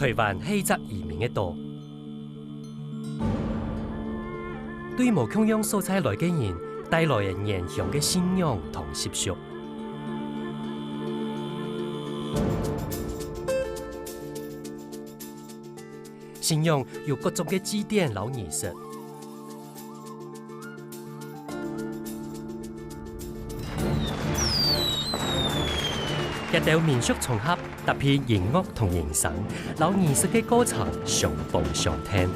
台湾是一个移民的岛，对无同样所在来嘅人带来嘅言乡嘅信仰同习俗。信仰有各种嘅祭典、老仪式。一道民俗重合，搭配音乐同形神，老仪式嘅歌唱相伴相听。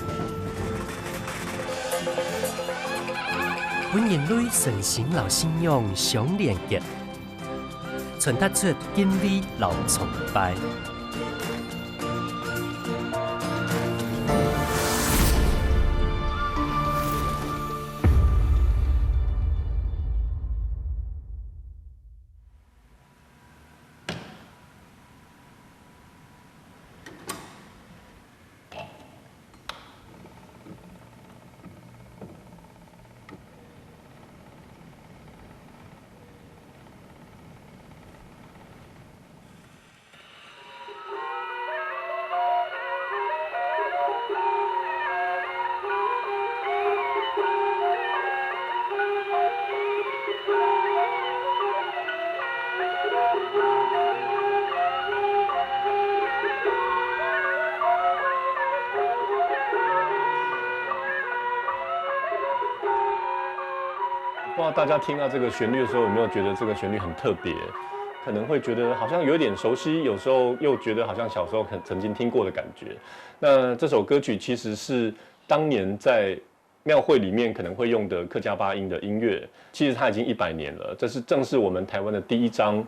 本人类神性老信仰相连结，传达出敬畏老崇拜。不知道大家听到这个旋律的时候，有没有觉得这个旋律很特别？可能会觉得好像有一点熟悉，有时候又觉得好像小时候曾经听过的感觉。那这首歌曲其实是当年在庙会里面可能会用的客家八音的音乐，其实它已经100年了。这是正是我们台湾的第一张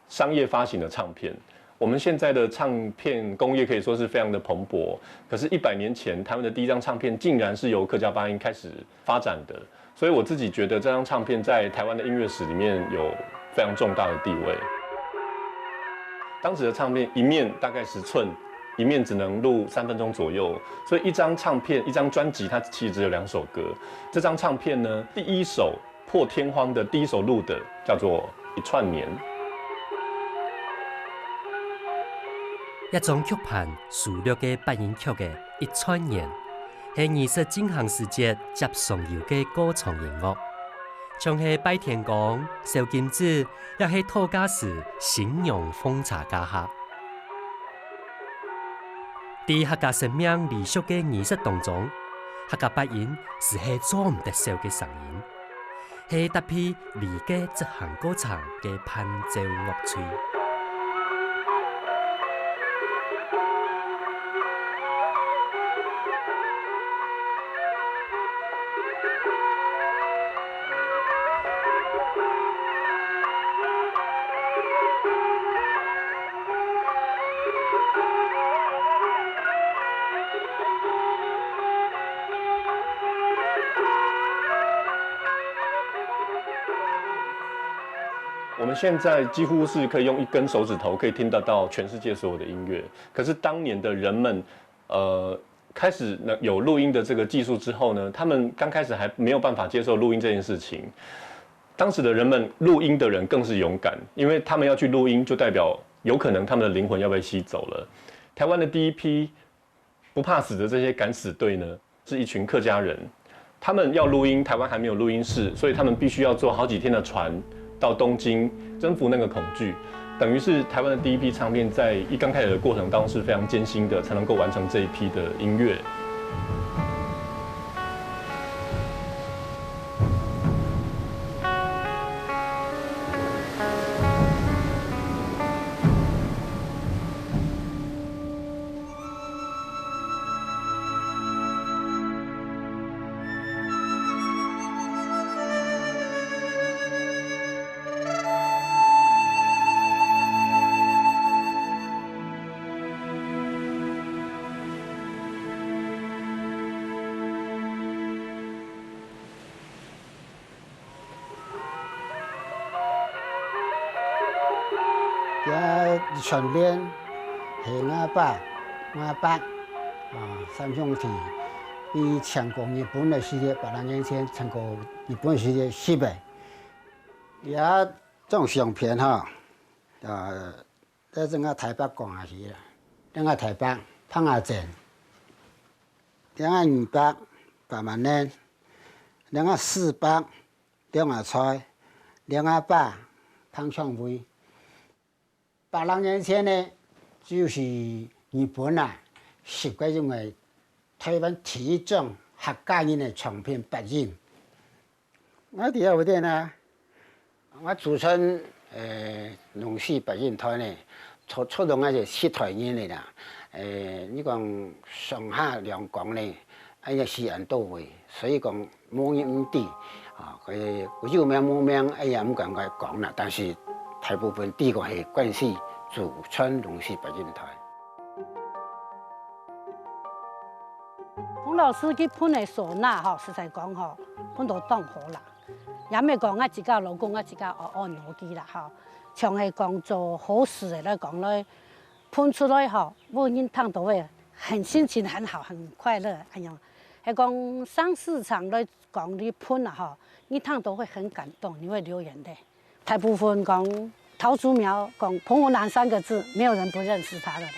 商业发行的唱片。我们现在的唱片工业可以说是非常的蓬勃，可是100年前台湾的第一张唱片竟然是由客家八音开始发展的。所以我自己觉得这张唱片在台湾的音乐史里面有非常重大的地位。当时的唱片一面大概10寸，一面只能录3分钟左右，所以一张唱片、一张专辑它其实只有2首歌。这张唱片呢，第一首破天荒的第一首录的叫做《一串年》。一种曲盘熟略嘅八音曲嘅一串年。是仪式进行时节接上游嘅歌唱音乐，像是拜天公、烧金纸，也是土家时信仰奉茶家客。在客家生命礼俗嘅仪式当中，客家八音是做唔得少嘅声音，是搭配离嘅执行歌唱嘅伴奏乐曲。我们现在几乎是可以用1根手指头可以听得到全世界所有的音乐。可是当年的人们，开始有录音的这个技术之后呢，他们刚开始还没有办法接受录音这件事情。当时的人们，录音的人更是勇敢，因为他们要去录音，就代表有可能他们的灵魂要被吸走了。台湾的第一批不怕死的这些敢死队呢，是一群客家人，他们要录音，台湾还没有录音室，所以他们必须要坐好几天的船。到东京征服那个恐惧，等于是台湾的第一批唱片，在刚开始的过程当中是非常艰辛的，才能够完成这一批的音乐。全练係我爸三兄弟，比成功日本的世界8年前成功日本世界10倍。也這種相片哈，在整個台北講下去啦，整個台北芳下镇，2008万年，400两下菜，200芳香味。800年前呢，就是日本啊，设计种个台湾第一种客家人的唱片八音。我伫遐有点啊，我自称龙氏八音团呢，出动啊是7台人的啦。你讲上下两广呢，哎呀是按到位，所以讲无言唔对啊。有名无名，哎呀唔敢讲啦，但是。大部分第一个是关系祖传龙氏八音团。洪老师去喷的唢呐吼，实在讲吼，喷到当好啦。也咪讲啊，一家老公啊，一家按逻辑啦吼。像係講做好事的來講咧，噴出來吼，無人聽到嘅，很心情很好，很快樂。哎呀，係講上市場來講你噴啊吼，你聽到會很感動，你會流眼淚。大部分講桃竹苗講澎湖南3個字，沒有人不認識他的啦。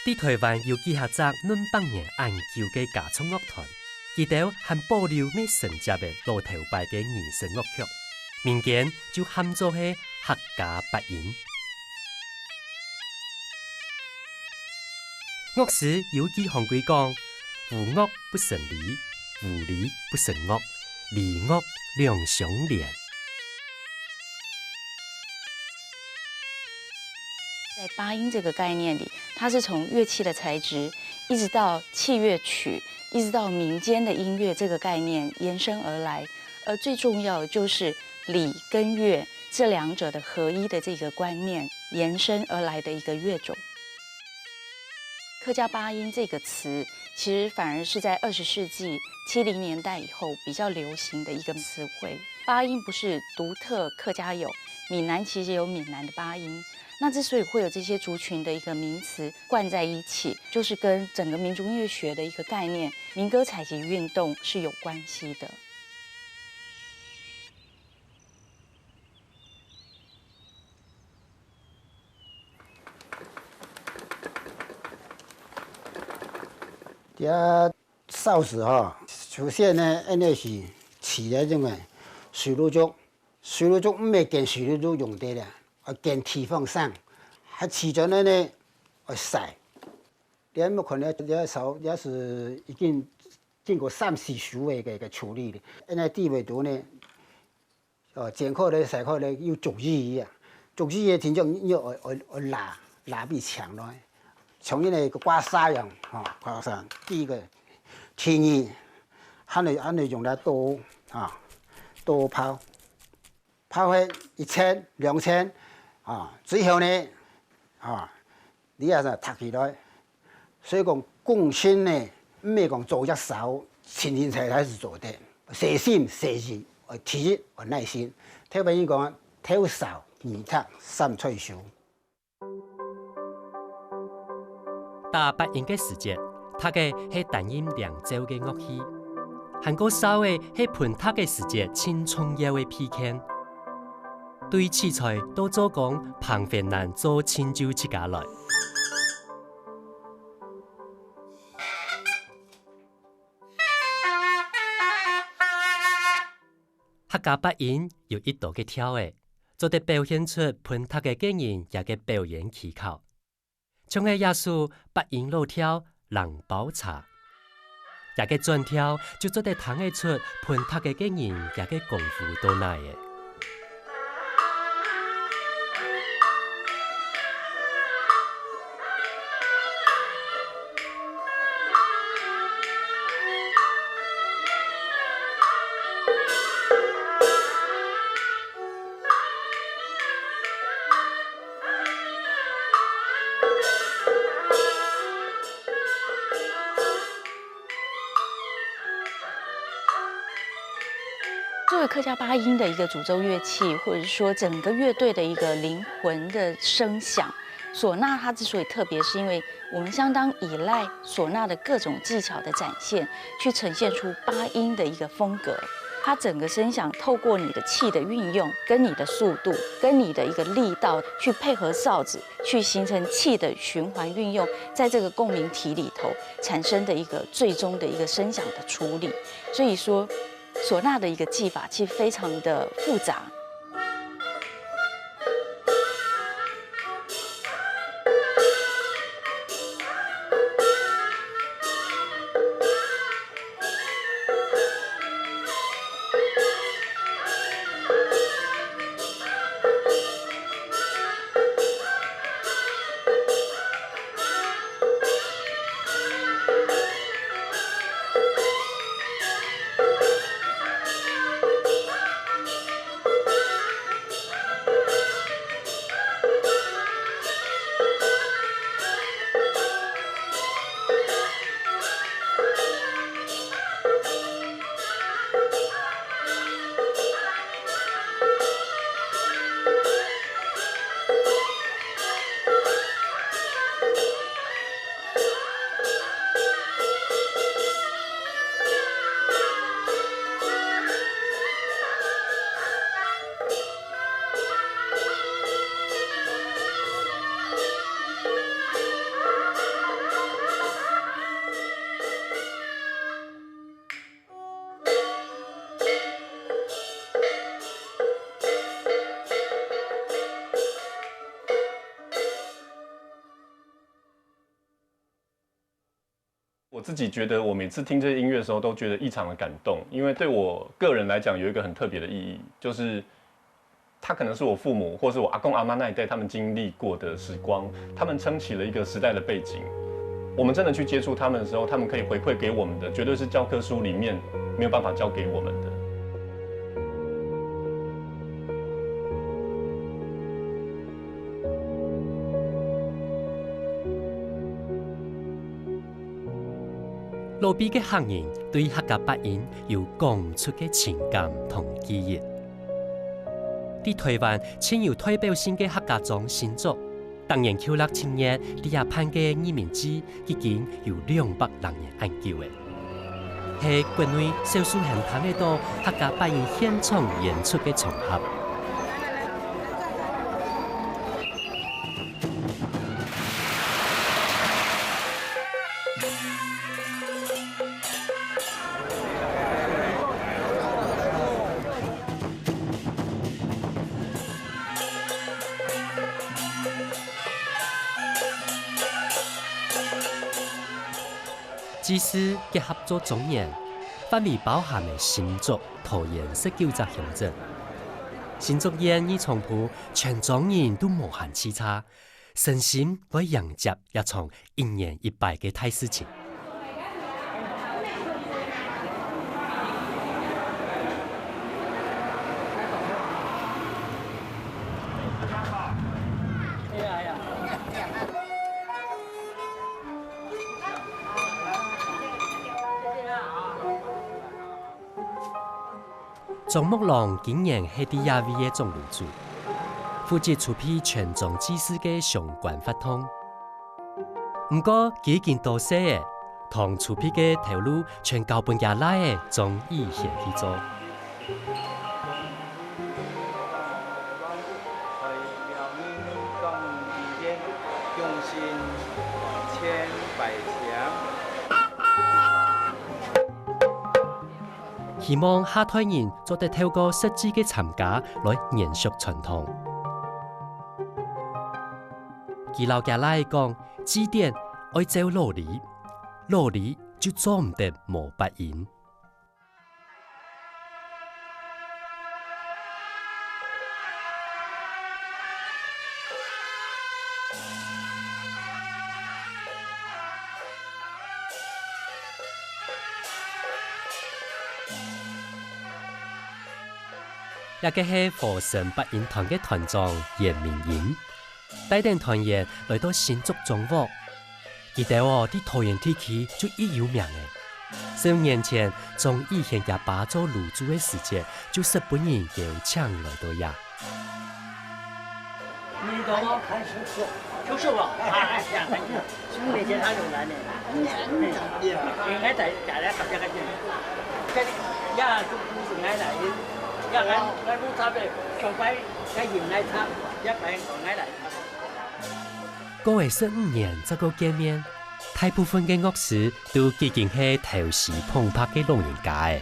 喺台灣有幾下隻200年研究嘅家族樂團，佢哋還保留未承接嘅老頭牌嘅兒聲樂曲，民間就喊做係客家八音。樂師有句行規講。無樂不成離，無離不成樂，離樂兩相連。在八音这个概念里，它是从乐器的材质，一直到器乐曲，一直到民间的音乐这个概念延伸而来。而最重要的就是礼跟乐这两者的合一的这个观念延伸而来的一个乐种。客家八音这个词，其实反而是在20世纪70年代以后比较流行的一个词汇。八音不是独特客家有，闽南其实有闽南的八音。那之所以会有这些族群的一个名词灌在一起，就是跟整个民族音乐学的一个概念——民歌采集运动是有关系的。这烧时哈，首先呢，因为是起来种个水路竹，水路竹唔係見水路竹用得啦，要見地方上，還起咗呢要曬。你有冇看到這手也是已經經過3-4手嘅處理的，因為地位度呢，剪開咧、曬開咧要竹葉啊，竹葉嘅天種要拉比強咯。像那個刮痧樣，刮痧。第一個，第二，還得用來刀刀泡，泡喺1圈、2圈，最後呢，你也是塌起來。所以講共青呢，唔係講做一手，前天才是做的，細心細緻，體力和耐心。特別講挑手、耳塔、三吹手。打八音嘅時節，他嘅係單音2奏嘅樂器，韓國稍嘅係盤塔嘅時節，輕重要嘅偏見。對器材都做講彭việt南做遷就自家來。客家八音有一道嘅跳嘅，做得表現出盤塔嘅藝人也嘅表演技巧。像係耶穌八音路跳人包茶，也嘅轉跳就做得睇得出盤塔嘅藝人也嘅功夫到哪嘅。作为客家八音的一个主奏乐器，或者是说整个乐队的一个灵魂的声响，唢呐它之所以特别，是因为我们相当依赖唢呐的各种技巧的展现，去呈现出八音的一个风格。它整个声响透过你的气的运用，跟你的速度，跟你的一个力道，去配合哨子，去形成气的循环运用，在这个共鸣体里头产生的一个最终的一个声响的处理。所以说，唢呐的一个技法其实非常的复杂。我自己觉得，我每次听这些音乐的时候，都觉得异常的感动，因为对我个人来讲，有一个很特别的意义，就是它可能是我父母或是我阿公阿妈那一代他们经历过的时光，他们撑起了一个时代的背景。我们真的去接触他们的时候，他们可以回馈给我们的，绝对是教科书里面没有办法教给我们的。路边嘅客人对客家八音有讲唔出嘅情感同记忆。喺台灣簽有代表性嘅客家莊新作，當年扣落青年底下判嘅移民紙已經有200人研究嘅，係國內少數現睇得到客家八音現場演出嘅場合。祭司結合咗總演，範圍包含嘅新竹、桃園19個鄉鎮。新竹演與從埔全莊人都無限恣差，身心為迎接一場一年一擺嘅大事情。莊木郎竟然係啲亞威嘅總路主，負責處理全莊祭祀嘅相關法通。唔過佢已經多謝嘅，同處理嘅頭路全交俾亞拉嘅總義賢去做。希望下台人做得透過實際嘅參加來延續傳統。佢老家來講，祭典愛走路理，路理就做唔得無八音。一個係和神八音團嘅團長嚴明英，帶領團員來到新竹莊屋，記得我啲桃園地區就一有名嘅。10年前，從以前嘅爸做入住嘅時節，就日本人邀請來到呀。你到我開始出售了，兄弟介紹用來的，應該在家裡合作個錢，這裡也啊，都不是爱来，要俺不差别，上摆该用来插，一摆爱来。过去15年这个见面，大部分嘅乐师都已經係頭時澎湃嘅老人家嘅。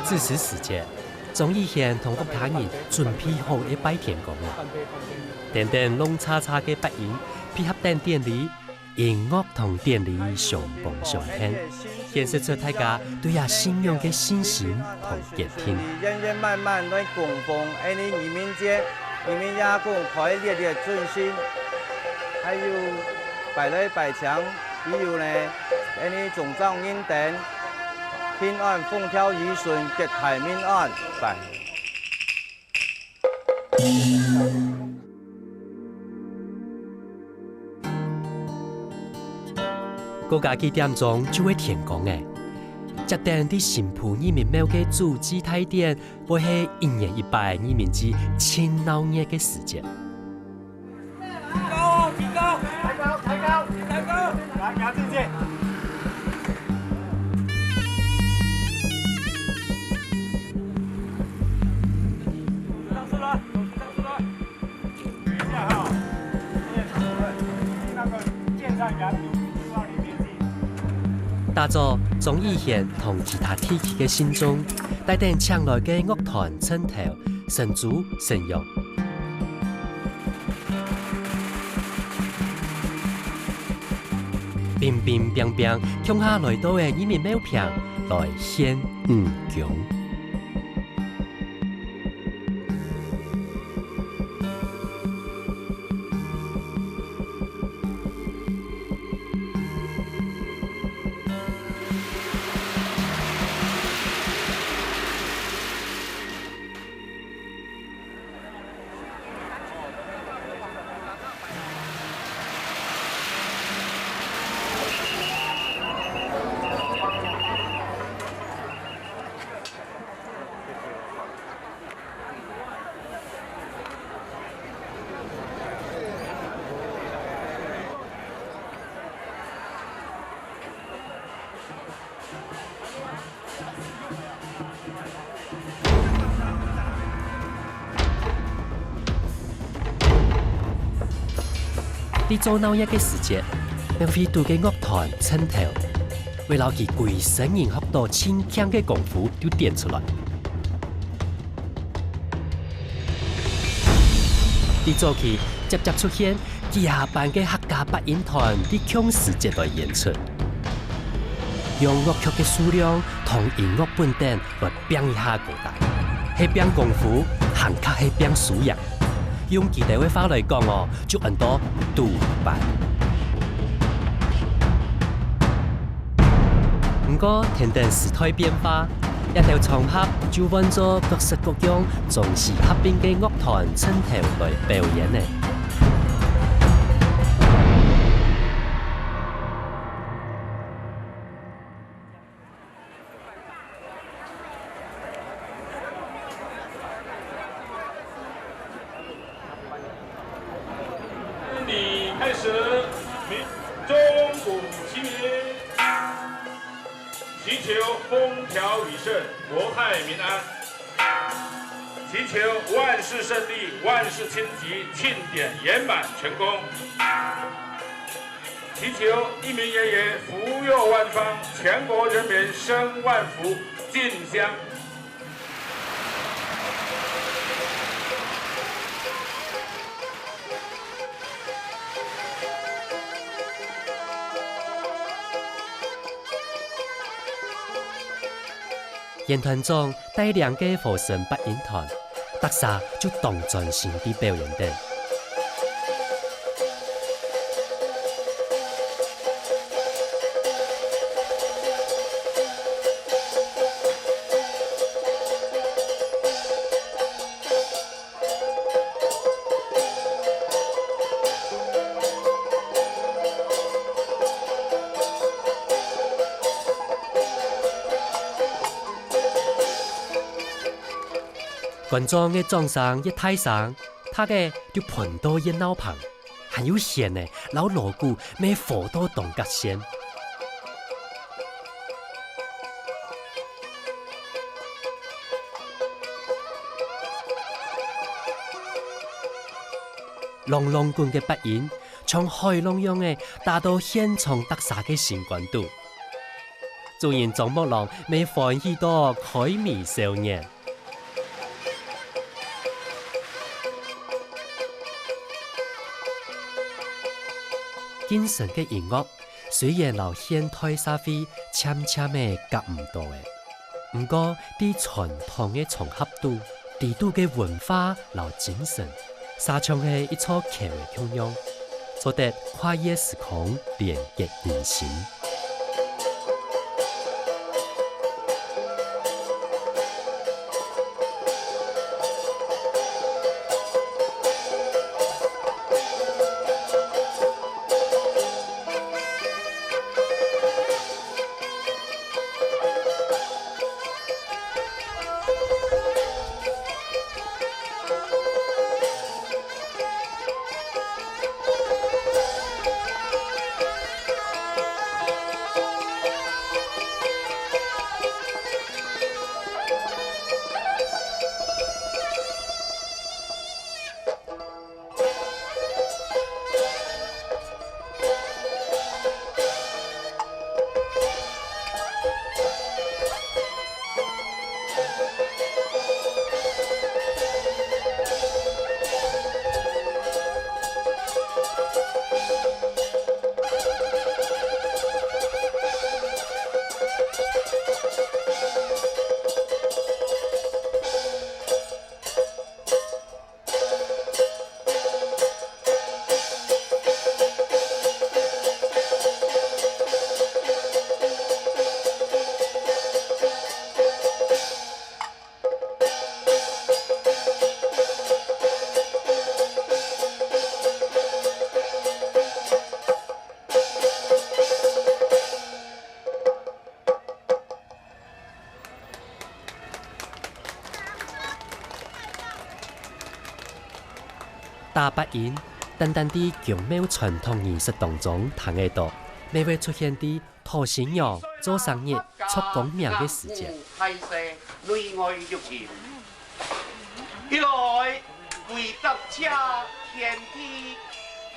此時時節，鍾意賢同其他人準備好一擺天公啦。等等弄叉叉嘅白影，配合等典禮，音樂同典禮相逢相聽，顯示出大家對呀信仰嘅信心同熱情。日日慢慢來供奉，喺你移民節、移民亞公開烈烈尊心，還有擺來擺牆，還有呢，喺你總長恩典。平安風調雨順，吉泰民安，拜。嗰家幾點鐘就會天光嘅，接定啲新婦移民廟嘅主祭大典，會係1年1擺移民節千鬧熱嘅時節。提高，來，牙正正。打造鍾意賢同其他地區嘅信眾，帶定搶來嘅樂團稱頭、神主、神用。冰冰冰冰，向下來到嘅移民廟坪來獻五強。喺做鬧熱嘅時節，免費度嘅樂團稱頭，為了其貴聲音學到輕強嘅功夫，就點出來。喺早期接出現幾下班嘅客家八音團喺強時節來演出，用樂曲嘅數量同音樂本點來變一下高大，係變功夫，行卡係變素養。用其他話來講哦，就很多獨白。不過天天時代變化，一條場合就揾咗各式各樣重視合併嘅樂團稱頭來表演呢。开始，钟鼓齐鸣，祈求风调雨顺，国泰民安，祈求万事胜利，万事兴吉，庆典圆满成功，祈求一名爷爷福佑万方，全国人民生万福，进香。演团长带两个和声八音团，特啥就动专心地表演的。观众的掌声一太上，他嘅就喷到热闹旁，还有线呢，老锣鼓咩火到动角线。隆隆滚嘅八音，像海浪样嘅达到现场特色嘅新高度。主演张木郎咩欢喜到开眉笑眼。精神嘅音乐虽然老现代社会渐渐的夹唔到嘅，不过啲传统嘅重合度、地度嘅文化老精神，沙唱係一撮橋嘅腔樣，做得跨越時空，連結人心。大八音，单单啲强妙传统仪式当中谈得到，未会出现啲讨新娘、做生日、出功名嘅事件。内外入境，一来为得家天地。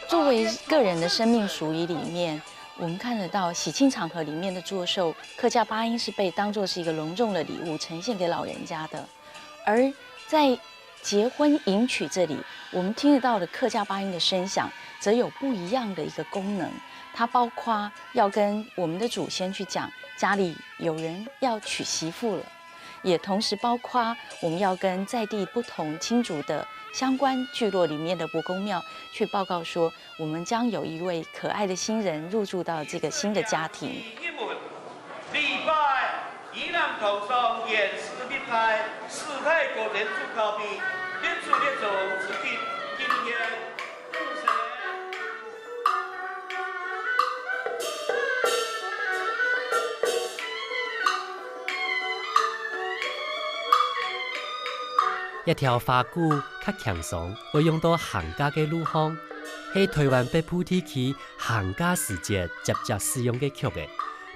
作为个人的生命属仪里面，我们看得到喜庆场合里面的祝寿，客家八音是被当作是一个隆重的礼物呈现给老人家的，而在结婚迎娶这里，我们听得到的客家八音的声响，则有不一样的一个功能。它包括要跟我们的祖先去讲，家里有人要娶媳妇了，也同时包括我们要跟在地不同亲族的相关聚落里面的伯公庙去报告说，我们将有一位可爱的新人入住到这个新的家庭。礼拜宜兰头上演示的台，世态国人主高比，列出列种指定今天。一条花鼓较强爽，会用到行家嘅路巷，係台灣北部地區行家時節接接使用嘅曲嘅。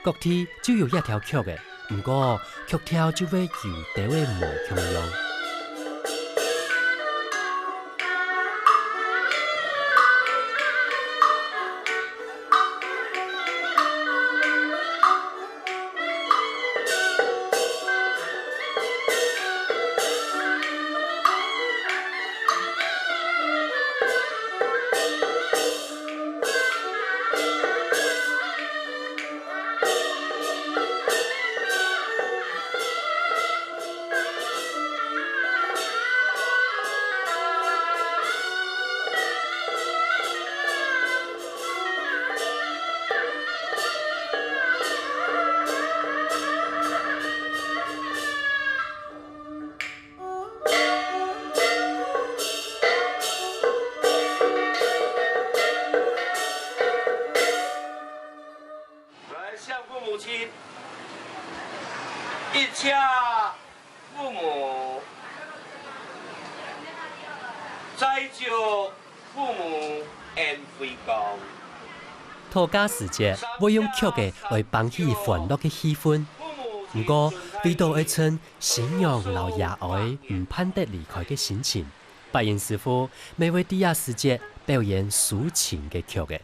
各地就有一條曲嘅，不過曲調就會搖到嘅無同樣。在就父母恩惠高。土家时节要用曲嘅来放起欢乐嘅气氛。不过，为到会趁新娘老爷爱唔盼得离开嘅心情，白银师傅每为第二时节表演抒情嘅曲嘅。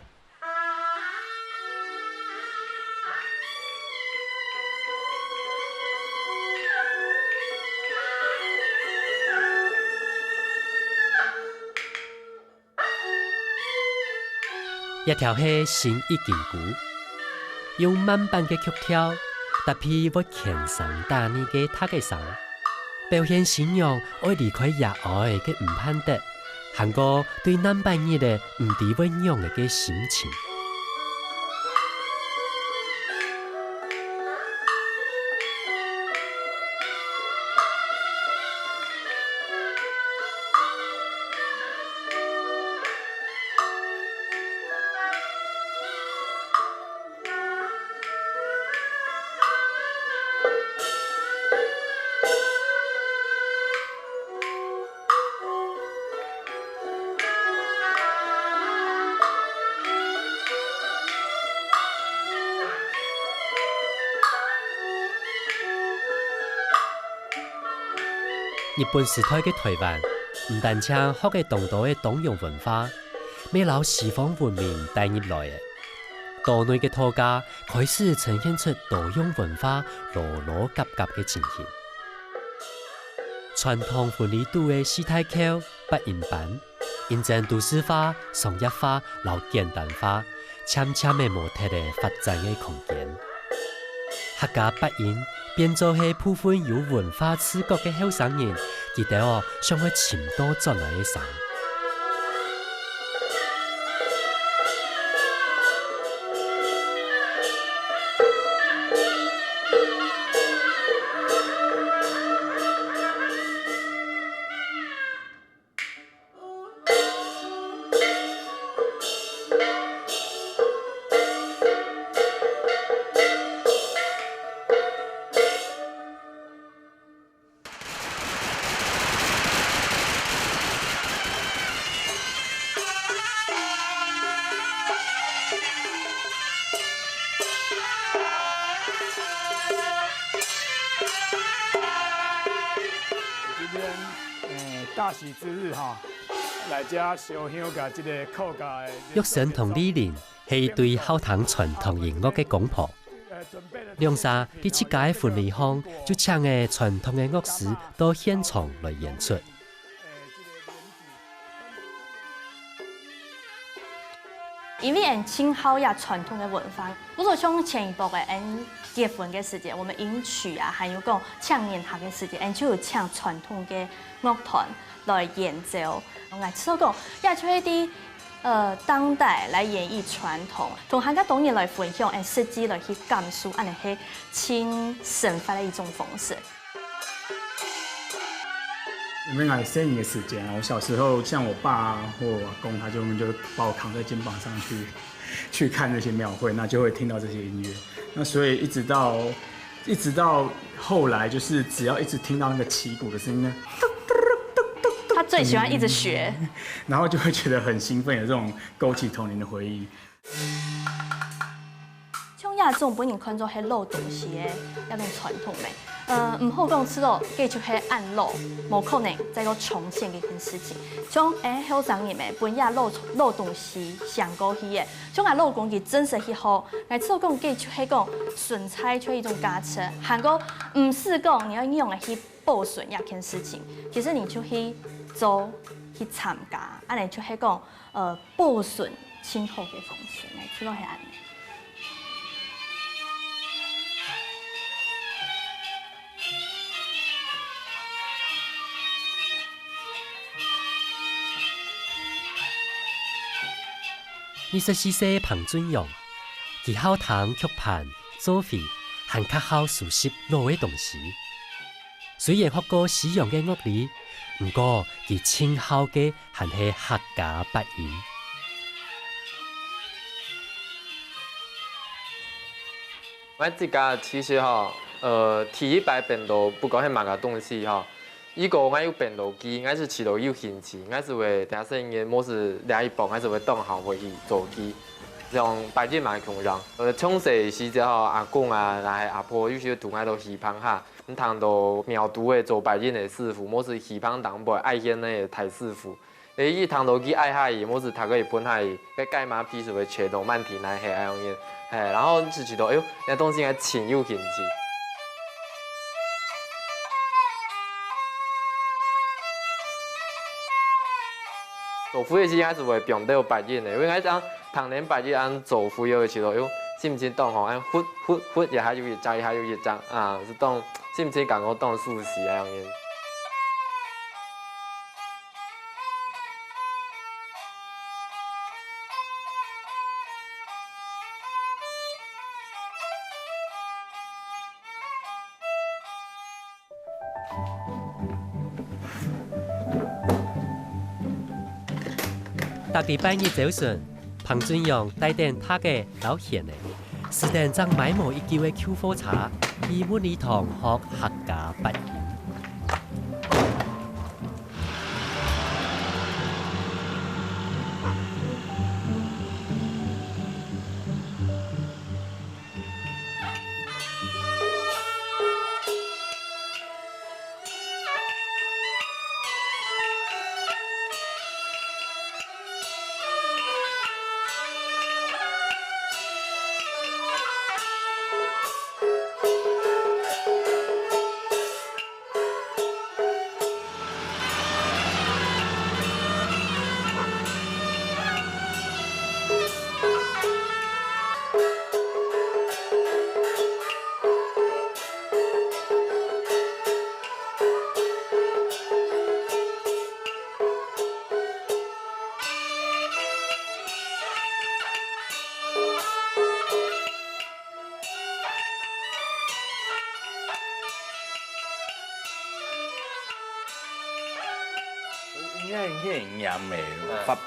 一条係新一件鼓，用慢板嘅曲調，搭配我虔誠大呢嘅他嘅手，表現新娘愛離開野外嘅唔盼得，韓國對南半夜嘅唔地溫柔嘅心情。日本時代嘅台灣，唔但只學嘅當代嘅東洋文化，未留西方文明帶入來嘅。島內嘅土家開始呈現出多樣文化羅羅夾夾嘅情形。傳統婚禮度嘅四大口八音班，現正都市化、商業化、老簡單化，漸漸嘅模特嘅發展嘅空間。客家八音變做係部分有文化視覺嘅後生人，記得想去尋多轉來嘅生。大喜之日哈，来遮烧香甲这个客家。玉成同李玲係一對孝堂傳統音樂嘅公婆，兩沙第七屆婚禮上就請嘅傳統嘅樂師到現場來演出。因為清好呀傳統嘅文化，如果像前一步嘅結婚嘅時節，我們迎娶啊，還有講搶年客嘅時節，就有搶傳統嘅樂團來演奏。我所講，也就係啲當代來演繹傳統，同大家當年來分享，實際來去感受，安尼係親神法的一種方式。因為我生年嘅時間，我小時候像我爸或我阿公，他們就把我扛在肩膀上去看那些廟會，那就會聽到這些音樂。那所以一直到後來，就是只要一直聽到那個旗鼓的聲音呢，他最喜歡一直學，然後就會覺得很興奮，有這種勾起童年的回憶。像亞種本人看做係老東西嘅一種傳統味。唔好講吃到，繼續係按老，冇可能再個重現嘅一件事情。像後生人嘅本也老東西上過去嘅，像我老公佢真實去好，我吃到講繼續係講順菜出一種加持，韓國唔是講你要用嚟去報順一件事情，其實你就去做去參加，安尼就係講報順親好嘅方式，我吃到係安尼。24歲彭俊陽，佢孝堂曲盤做戲，還較好熟悉老嘅東西。雖然學過西洋嘅樂理，不過佢親孝嘅還係客家八音。我自家其實哈，提一百遍都不講係乜個東西哈。一个爱有变路机，爱是骑路有兴趣，爱是会第声音，某是两一步，爱是会动好会去做机。像摆件嘛穷人，从细时阵吼，阿公啊，来阿婆有时厝爱都鱼芳哈，唔通到苗族的做摆件的师傅，某是鱼芳当辈爱现的太师傅。伊通到去爱下伊，某是读个日本下伊，个盖马皮是会切到慢田来下爱用烟，嘿，然后是觉得哎呦，那东西还挺有兴趣。做副业时还是会用到摆件的，因为爱讲。当年摆件按做副业的时候，哟，是毋是当吼按忽也还有一张，还有一张啊，是当是毋是讲我当熟悉啊样嘢。大地拜日早晨。彭俊阳带点他嘅老贤的，是等将埋没已久的秋火茶，以温礼堂和客家八言。念的法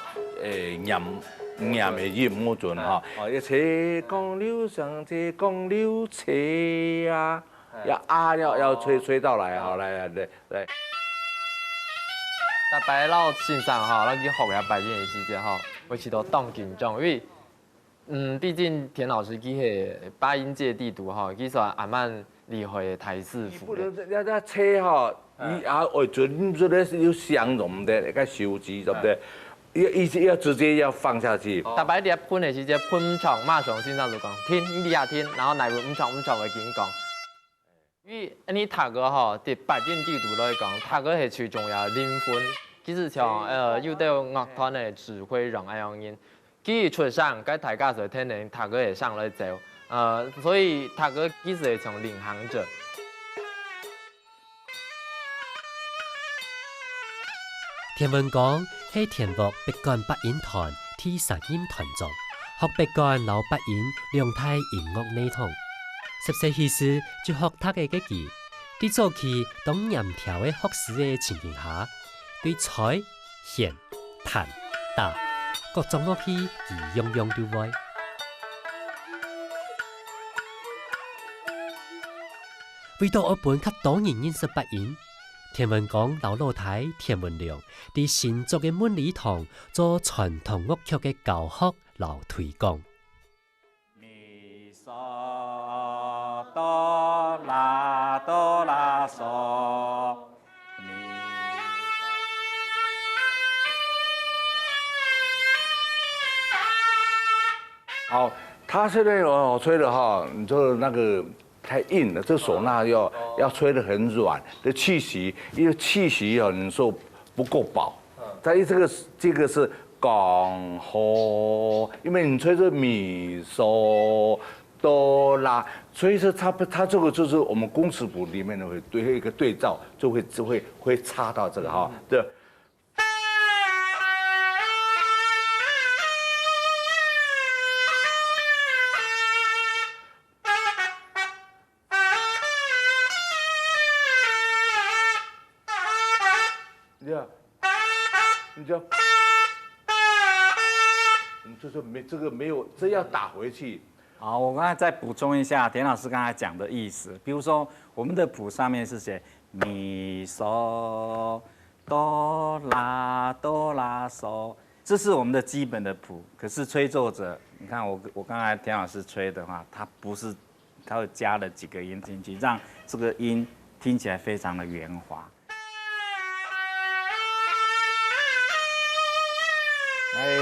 念的音嗰陣嚇，一切江流上，這江流斜啊，要吹到來嚇，來。大擺老先生哈，咱去學下擺件的時間哈，會起到當緊張，因為畢竟田老師佢係八音界地圖哈，佢說阿曼厲害的台師傅。不能要車哈。會準出來是要相容的那個手指，對不對？要直接要放下去。大擺啲噴的時間噴唔長，馬上先生就講聽，你下聽，然後來唔長嘅緊講。因為你讀個吼，啲擺件地圖來講，讀個係最重要靈魂。其實像有啲樂團的指揮人咁樣，佢出上，該大家就聽人讀個係上來走。所以讀個其實係從領航者。田文剛係田樂北干八音團第三音團長，學北干老八音兩態音樂內統。14歲時就學他嘅機器，喺早期當嚴條嘅學士嘅情形下，對彩、弦、彈、打各種樂器而樣樣都會。為到我本較多人認識八音。田文剛老老太田文良喺新竹嘅滿禮堂做傳統樂曲嘅教學和推廣。咪嗦哆啦嗦咪。好，他现在吹的哈，你说那个。太硬了，这唢呐要吹得很软的气息，因为气息你说不够饱。再一这个是港吼，因为你吹着咪嗦哆啦，所以说它这个就是我们工词谱里面的会对一个对照，就会插到这个哈，对。就是这个没有，这要打回去。好，我刚才再补充一下田老师刚才讲的意思。比如说，我们的谱上面是写咪嗦哆啦嗦，这是我们的基本的谱。可是吹奏者，你看我刚才田老师吹的话，他不是，他会加了几个音进去，让这个音听起来非常的圆滑。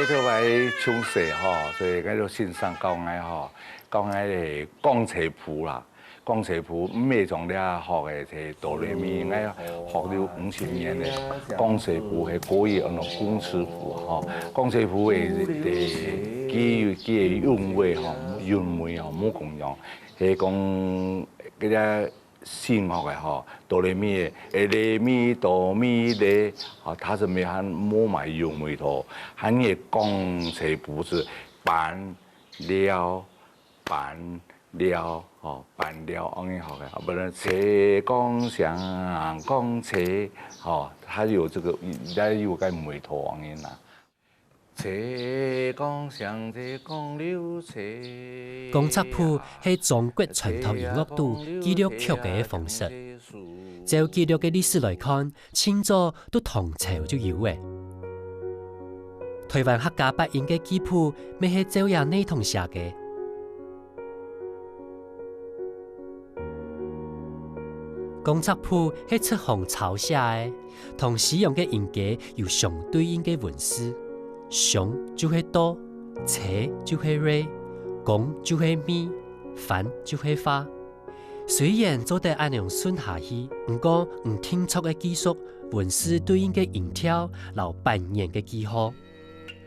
特别唱戏吼，所以咱就线上教我吼，教我个钢琴谱啦。钢琴谱唔係從了學嘅，係哆來咪，應該學了50年嘅鋼琴譜係可以按照公尺譜吼，鋼琴譜嘅幾個韻味吼，韻味吼冇共樣，係講嗰啲新學嘅吼，哆來咪嘅，來咪哆咪來，吼，它是沒含冇埋韻味頭，含嘅鋼琴譜是板了板了。哦，板了安尼好嘅，不然斜光响光斜，哦，它有这个，它有个眉头安尼啦。斜光响斜光流斜。公尺谱係中國傳統音樂度記錄曲嘅方式。照記錄嘅歷史來看，清早都唐朝就有嘅。台灣客家八音嘅記譜，咪係照樣呢同寫嘅。公尺譜係出行抄寫嘅，同使用嘅音階有相對應嘅韻詞。上就係哆，斜就係瑞，公就係咪，反就係發。雖然做得按樣順下去，不過唔清楚嘅技術，韻詞對應嘅音調，留扮演嘅記號。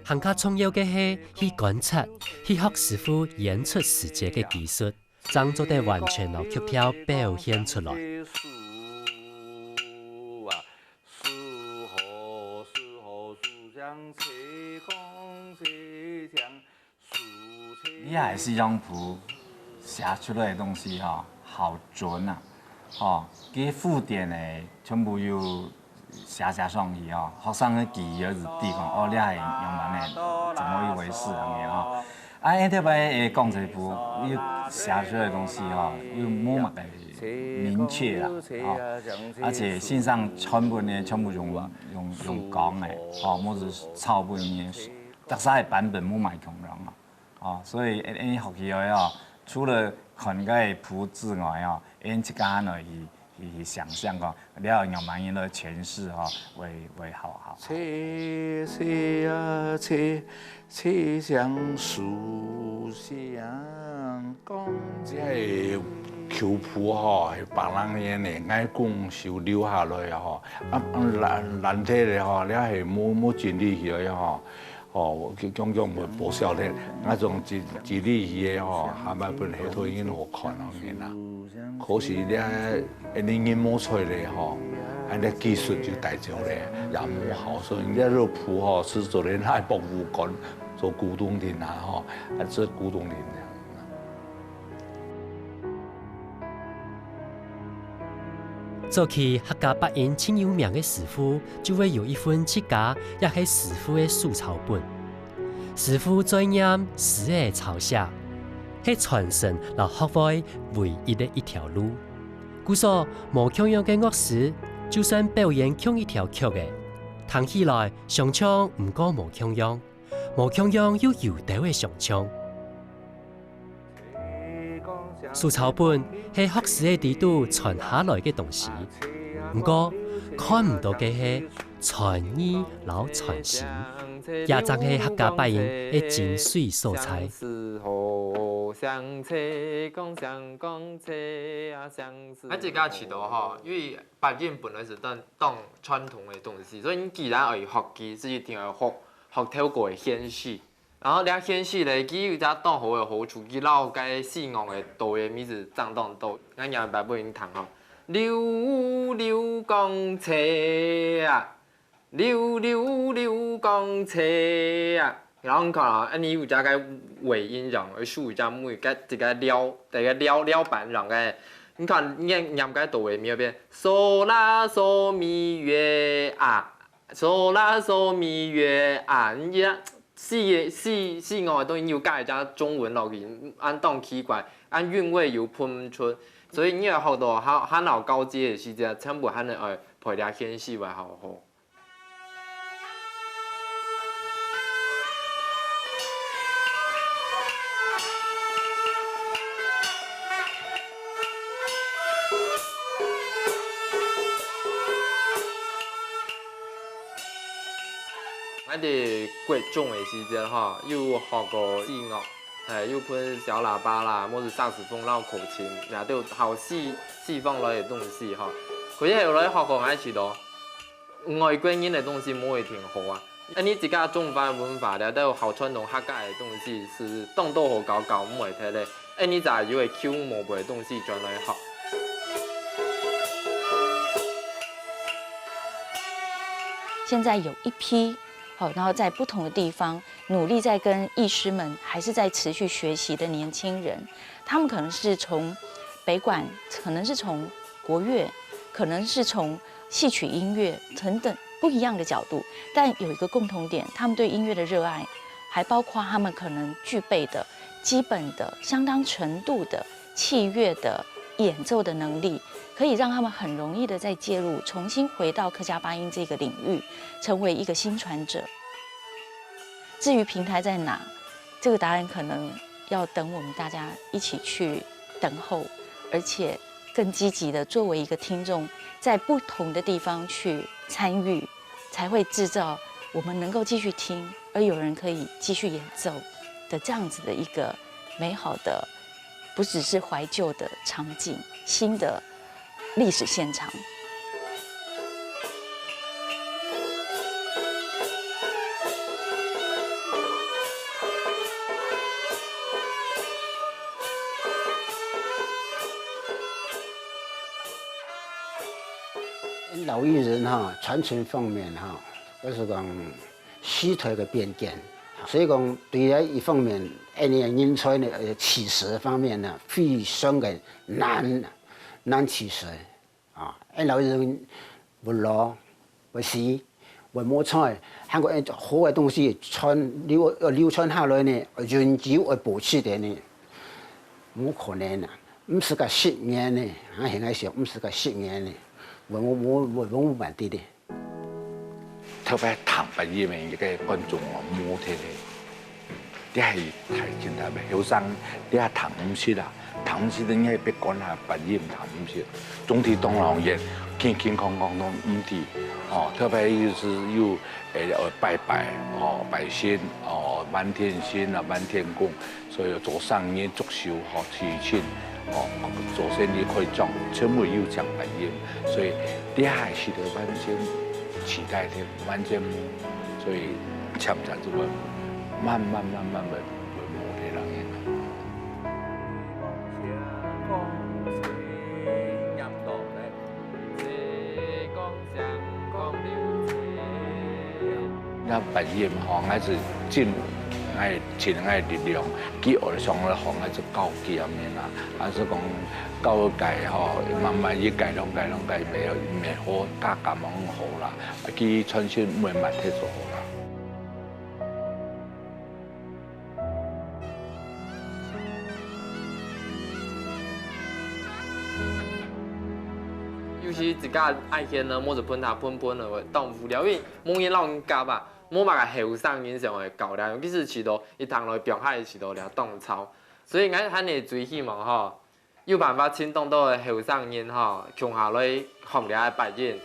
更加重要嘅係去觀察，去學師傅演出時節嘅技術。將做得完全由曲調表現出來。你還是用譜寫出來嘅東西吼，好準啊！吼，啲附點誒全部要寫上去吼，學生嘅記憶日記講，哦，你係用文嘅，怎麼一回事咁樣吼。啊，特別誒鋼琴譜要寫出來嘅東西吼，要冇乜嘅明確啦，吼，而且線上全部呢全部用講嘅，吼，冇是抄本嘅，特色嘅版本冇買同樣啊。哦，所以你學起來哦，除了看個譜之外哦，你自家呢去想象講，你要用滿音的詮釋哦，為好。車車啊車，車上樹上講。即係橋譜吼，係別人嘅呢，愛講是留下來吼，難聽嘅吼，你係冇盡力起來吼。哦，佢講會報銷咧，那種自理嘢吼，係咪本戲都已經好看了嘅啦？可是咧，你音冇出嚟吼，你技術就帶走咧，也冇好，所以你這個譜吼是做咧愛博物館做古董店啊吼，係做古董店嘅。早期客家八音真有名嘅師傅，就會有一份自家也係師傅嘅素抄本。師傅再念詩嘅抄寫，係傳承和學會唯一嘅一條路。故所無腔樣嘅樂師，就算表演腔一條曲嘅，聽起來上腔唔過無腔樣，無腔樣又有地嘅上腔。素抄本係學師嘅地度傳下來嘅東西，不過看唔到嘅係傳意老傳承，也正係客家八音嘅精髓所在。咱自家指導吼，因為八音本來是當傳統嘅東西，所以你既然要學佢，就一定要學透過顯示。然後你顯示咧，佢有只當好嘅好處，佢撈該四樂嘅哆嘅咪是張當哆，咱廿八不應彈吼。溜溜公車啊，溜溜溜公車啊，然後你看啊，你有只個尾音讓，而數有只尾，個一個撩板讓個，你看念個哆嘅咪嗰邊，嗦啦嗦咪月啊，嗦啦嗦咪月啊，你啊。四樂都已經要加一隻中文落去，按當奇怪，按韻味又噴出。所以音乐学到较老高阶的时阵，全部咱的培练显示会较好。我伫国中的时阵有学过器乐，有喷小喇叭啦，或是萨克斯风、绕口琴，也都有好细放类的东西可是后来学过爱是咯，外国人的东西不会挺好啊。你一家中华文化了，都有好传统客家的东西是动都好搞唔会睇咧。你咋以为 Q 模的东西转来学？现在有一批。然后在不同的地方努力在跟艺师们还是在持续学习的年轻人，他们可能是从北管，可能是从国乐，可能是从戏曲音乐等等不一样的角度，但有一个共同点，他们对音乐的热爱，还包括他们可能具备的基本的相当程度的器乐的演奏的能力，可以让他们很容易的再介入，重新回到客家八音这个领域，成为一个新传者。至于平台在哪，这个答案可能要等我们大家一起去等候，而且更积极的作为一个听众，在不同的地方去参与，才会制造我们能够继续听，而有人可以继续演奏的这样子的一个美好的，不只是怀旧的场景，新的历史现场。老艺人传承方面就是讲师徒嘅变见，所以讲对喺一方面，人才的取舍方面呢，非常嘅难取舍老艺人不老不死不摸彩，韩国好嘅东西流传下来呢，永久会保持的呢，冇可能唔是个10年呢，现在想唔是个10年呢。我问题的，特别唐白叶的一个观众摸睇咧，你系睇见他咪后生，你系唐唔识啦，唐唔识你係別講下白葉唐唔識，總體當然也健康當唔體，特別是有拜拜仙滿天星滿天宮，所以做生意祝壽提親。做生意可以講，全部有講白音，所以你還是得完全期待的，完全，所以cham在這個慢慢會磨的人嘅。那白音還是進。愛前愛力量，佢學上咧行咧就高級咁樣啦，還是講高階慢慢一改未好，加減好啦，佢傳承慢慢睇就好啦。尤其自家愛聽呢，摸着噴了，當無聊，因為冇嘢老人家吧。冇嘛個後生人上會搞了，尤其是去到一趟來表海去到了動操，所以我哋最希望有辦法牽動到個後生人共下來學了白音，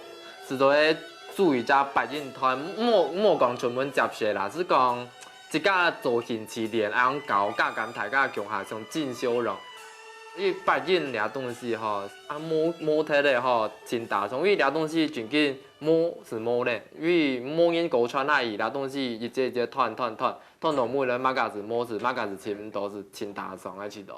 是到咧注意隻白音團，莫講專門接社啦，是講一家做興趣練，愛搞加減大家共下上進修咯。因為白音倆東西摸睇咧真大眾，因為倆東西究竟摸是摸咧，因為摸人狗穿那伊倆東西一節團到每人馬家子摸是馬家子前都是真大眾喺起度。